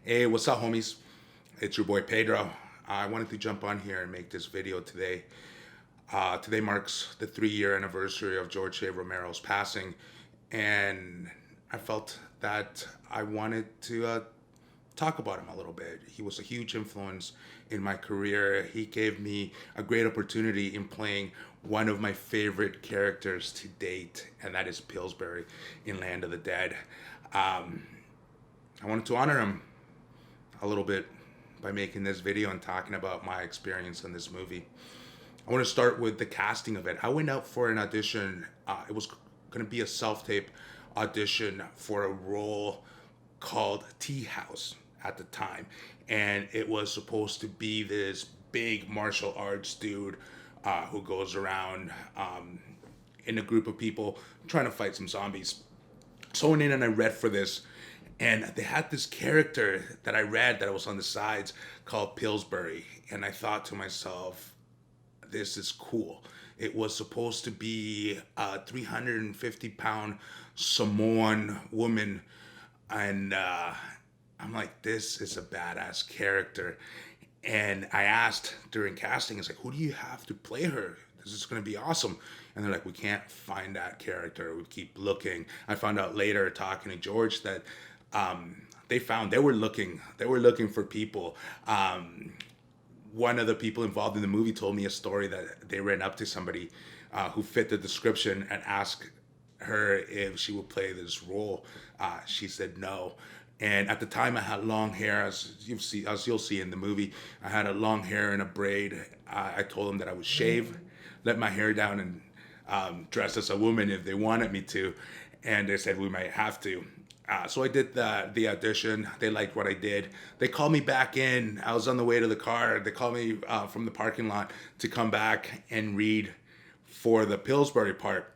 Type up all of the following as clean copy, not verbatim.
Hey, what's up, homies? It's your boy Pedro. I wanted to jump on here and make this video today. Today marks the 3-year anniversary of George A Romero's passing, and I felt that I wanted to talk about him a little bit. He was a huge influence in my career. He gave me a great opportunity in playing one of my favorite characters to date, and that is Pillsbury in Land of the Dead. Um, I wanted to honor him a little bit by making this video and talking about my experience in this movie. I want to start with the casting of it. I went out for an audition. It was going to be a self-tape audition for a role called Tea House at the time, and it was supposed to be this big martial arts dude who goes around in a group of people trying to fight some zombies. So I went in and I read for this, and they had this character that I read that was on the sides called Pillsbury, and I thought to myself, this is cool. It was supposed to be a 350-pound Samoan woman, and I'm like, this is a badass character. And I asked during casting, it's like, who do you have to play her? This is going to be awesome. And they're like, we can't find that character. We keep looking. I found out later, talking to George, that they were looking for people. One of the people involved in the movie told me a story that they ran up to somebody who fit the description and asked her if she would play this role. She said no. And at the time, I had long hair, as you'll see in the movie. I had a long hair and a braid. I told them that I would shave, let my hair down, and dress as a woman if they wanted me to. And they said we might have to. So I did the audition. They liked what I did. They called me back in. I was on the way to the car. They called me from the parking lot to come back and read for the Pillsbury part.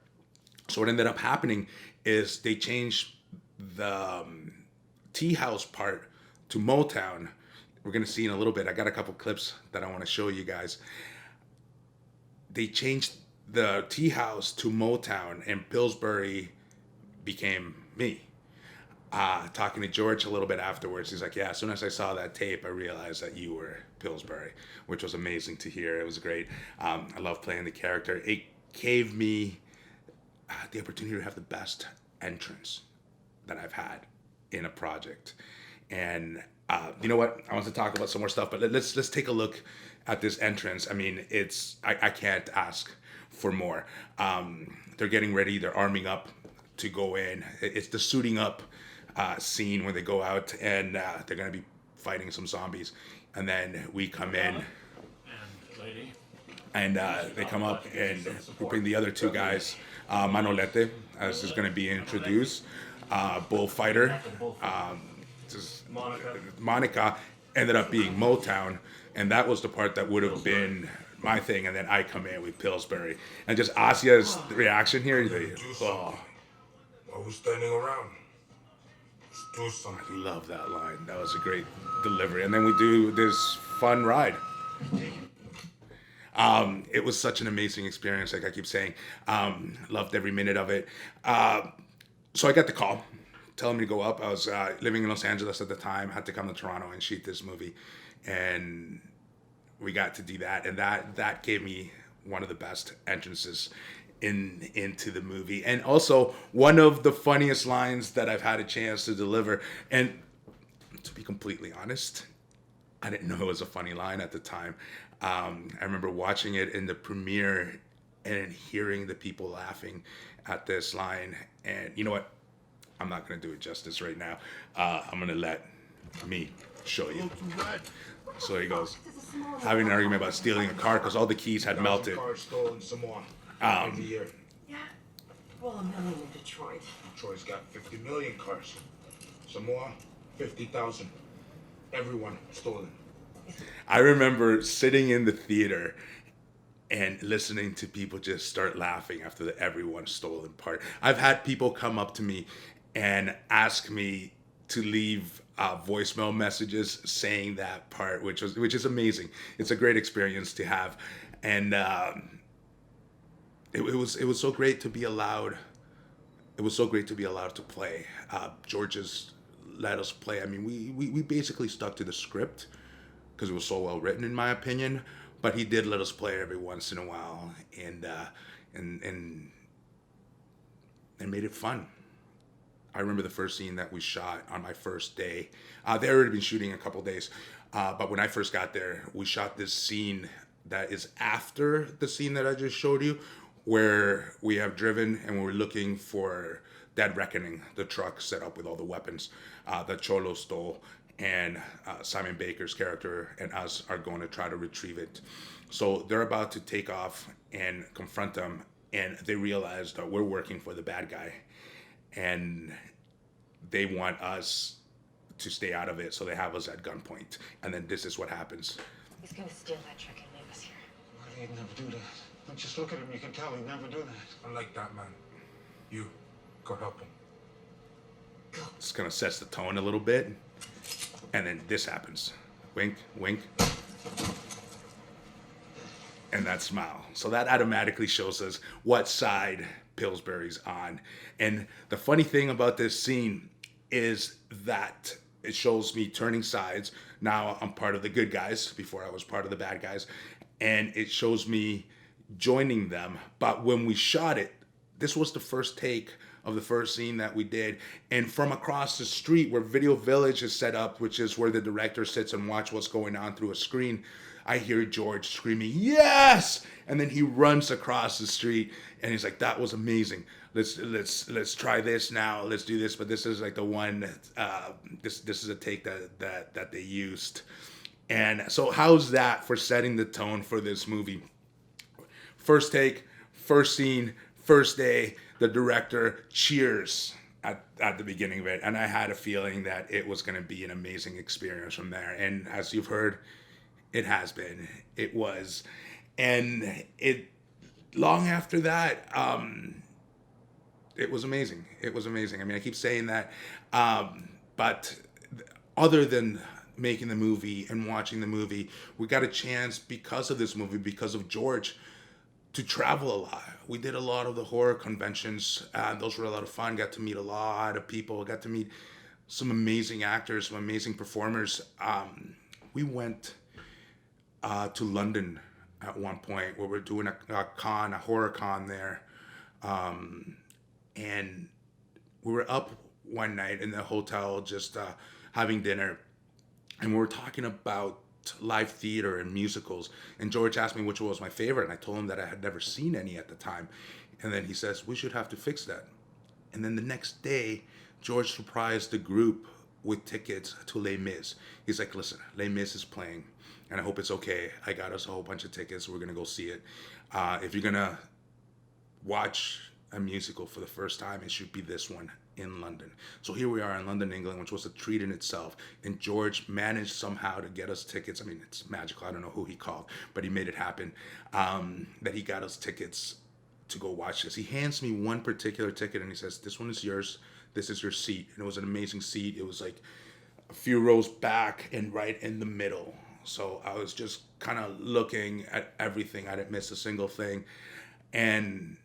So what ended up happening is they changed the Tea House part to Motown. We're going to see in a little bit. I got a couple clips that I want to show you guys. They changed the Tea House to Motown, and Pillsbury became me. Talking to George a little bit afterwards, he's like, yeah, as soon as I saw that tape, I realized that you were Pillsbury, which was amazing to hear. It was great. I love playing the character. It gave me the opportunity to have the best entrance that I've had in a project. And you know what? I want to talk about some more stuff, but let's take a look at this entrance. I mean, I can't ask for more. They're getting ready. They're arming up to go in. It's the suiting up scene when they go out, and they're going to be fighting some zombies. And then we come in, and they come up, and we bring the other two guys, Manolete, as is going to be introduced, bullfighter. Monica ended up being Motown, and that was the part that would have been my thing. And then I come in with Pillsbury, and just Asia's reaction here. He's like, oh. Why are we standing around? Let's do something. I love that line. That was a great delivery. And then we do this fun ride. It was such an amazing experience, like I keep saying. Loved every minute of it. So I got the call telling me to go up. I was living in Los Angeles at the time, had to come to Toronto and shoot this movie. And we got to do that. And that gave me one of the best entrances into the movie, and also one of the funniest lines that I've had a chance to deliver. And to be completely honest, I didn't know it was a funny line at the time. I remember watching it in the premiere and hearing the people laughing at this line. And you know what? I'm not going to do it justice right now. I'm going to let me show you. So he goes, having an argument about stealing a car because all the keys had melted. Cars stolen some more. Every year. Yeah. Well, a million in Detroit. Detroit's got 50 million cars. Some more, 50,000. Everyone stolen. I remember sitting in the theater and listening to people just start laughing after the everyone stolen part. I've had people come up to me and ask me to leave voicemail messages saying that part, which is amazing. It's a great experience to have, and it was so great to be allowed. It was so great to be allowed to play George's let us play. I mean, we basically stuck to the script because it was so well written, in my opinion. But he did let us play every once in a while, and made it fun. I remember the first scene that we shot on my first day. They had already been shooting a couple days, but when I first got there, we shot this scene that is after the scene that I just showed you, where we have driven and we're looking for Dead Reckoning, the truck set up with all the weapons that Cholo stole, and Simon Baker's character and us are going to try to retrieve it. So they're about to take off and confront them, and they realize that we're working for the bad guy, and they want us to stay out of it, so they have us at gunpoint. And then this is what happens. He's gonna steal that truck and leave us here. Well, he'd never do that. Don't just look at him, you can tell he'd never do that. I like that, man. You, go help him. It's gonna set the tone a little bit, and then this happens. Wink, wink. And that smile. So that automatically shows us what side Pillsbury's on. And the funny thing about this scene is that it shows me turning sides. Now I'm part of the good guys. Before I was part of the bad guys. And it shows me joining them. But when we shot it, this was the first take of the first scene that we did. And from across the street where Video Village is set up, which is where the director sits and watch what's going on through a screen, I hear George screaming, "Yes!" And then he runs across the street and he's like, "That was amazing. Let's try this now. Let's do this." But this is like the one, this is a take that they used. And so how's that for setting the tone for this movie? First take, first scene, first day, the director cheers at the beginning of it. And I had a feeling that it was going to be an amazing experience from there. And as you've heard, it has been. It was. And it, long after that, it was amazing. It was amazing. I mean, I keep saying that. But other than making the movie and watching the movie, we got a chance because of this movie, because of George, to travel a lot. We did a lot of the horror conventions. Those were a lot of fun. Got to meet a lot of people. Got to meet some amazing actors, some amazing performers. We went to London at one point where we're doing a horror con there. And we were up one night in the hotel just having dinner. And we were talking about live theater and musicals. And George asked me which was my favorite. And I told him that I had never seen any at the time. And then he says, "We should have to fix that." And then the next day, George surprised the group with tickets to Les Mis. He's like, "Listen, Les Mis is playing. And I hope it's okay. I got us a whole bunch of tickets. We're going to go see it. If you're going to watch a musical for the first time, it should be this one in London." So here we are in London, England, which was a treat in itself. And George managed somehow to get us tickets. I mean, it's magical. I don't know who he called, but he made it happen. That he got us tickets to go watch this. He hands me one particular ticket and he says, "This one is yours. This is your seat." And it was an amazing seat. It was like a few rows back and right in the middle. So I was just kind of looking at everything. I didn't miss a single thing. And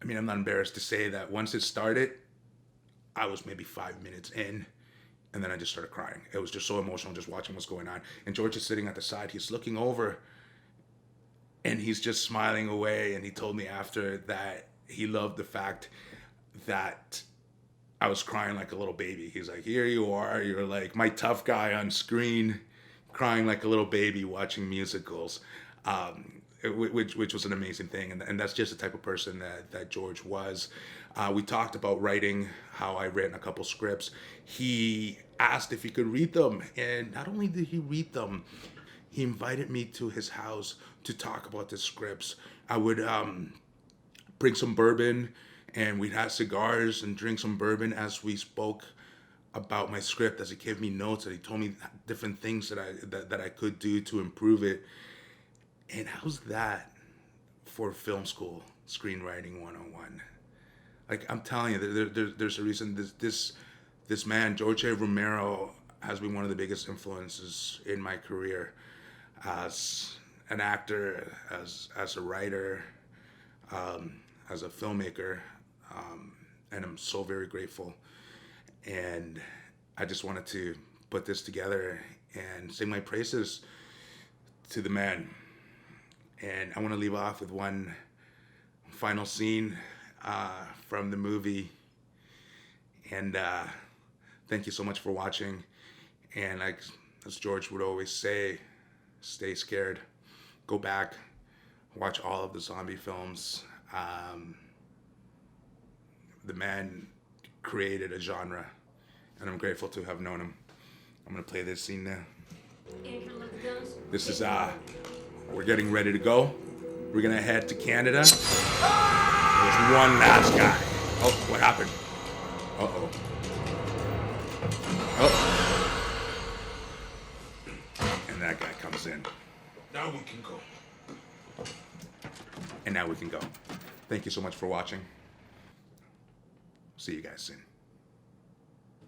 I mean, I'm not embarrassed to say that once it started, I was maybe 5 minutes in, and then I just started crying. It was just so emotional just watching what's going on. And George is sitting at the side. He's looking over, and he's just smiling away. And he told me after that he loved the fact that I was crying like a little baby. He's like, "Here you are. You're like my tough guy on screen, crying like a little baby watching musicals." Which was an amazing thing. And that's just the type of person that George was. We talked about writing, how I written a couple scripts. He asked if he could read them. And not only did he read them, he invited me to his house to talk about the scripts. I would bring some bourbon and we'd have cigars and drink some bourbon as we spoke about my script, as he gave me notes, and he told me different things that I could do to improve it. And how's that for film school, screenwriting 101? Like, I'm telling you, there's a reason this man, George A. Romero, has been one of the biggest influences in my career as an actor, as a writer, as a filmmaker, and I'm so very grateful. And I just wanted to put this together and sing my praises to the man. And I want to leave off with one final scene from the movie. And thank you so much for watching. And like, as George would always say, stay scared. Go back, watch all of the zombie films. The man created a genre, and I'm grateful to have known him. I'm gonna play this scene now. This is we're getting ready to go. We're gonna head to Canada. There's one last guy. Oh, what happened? Uh-oh. Oh. And that guy comes in. Now we can go. And now we can go. Thank you so much for watching. See you guys soon.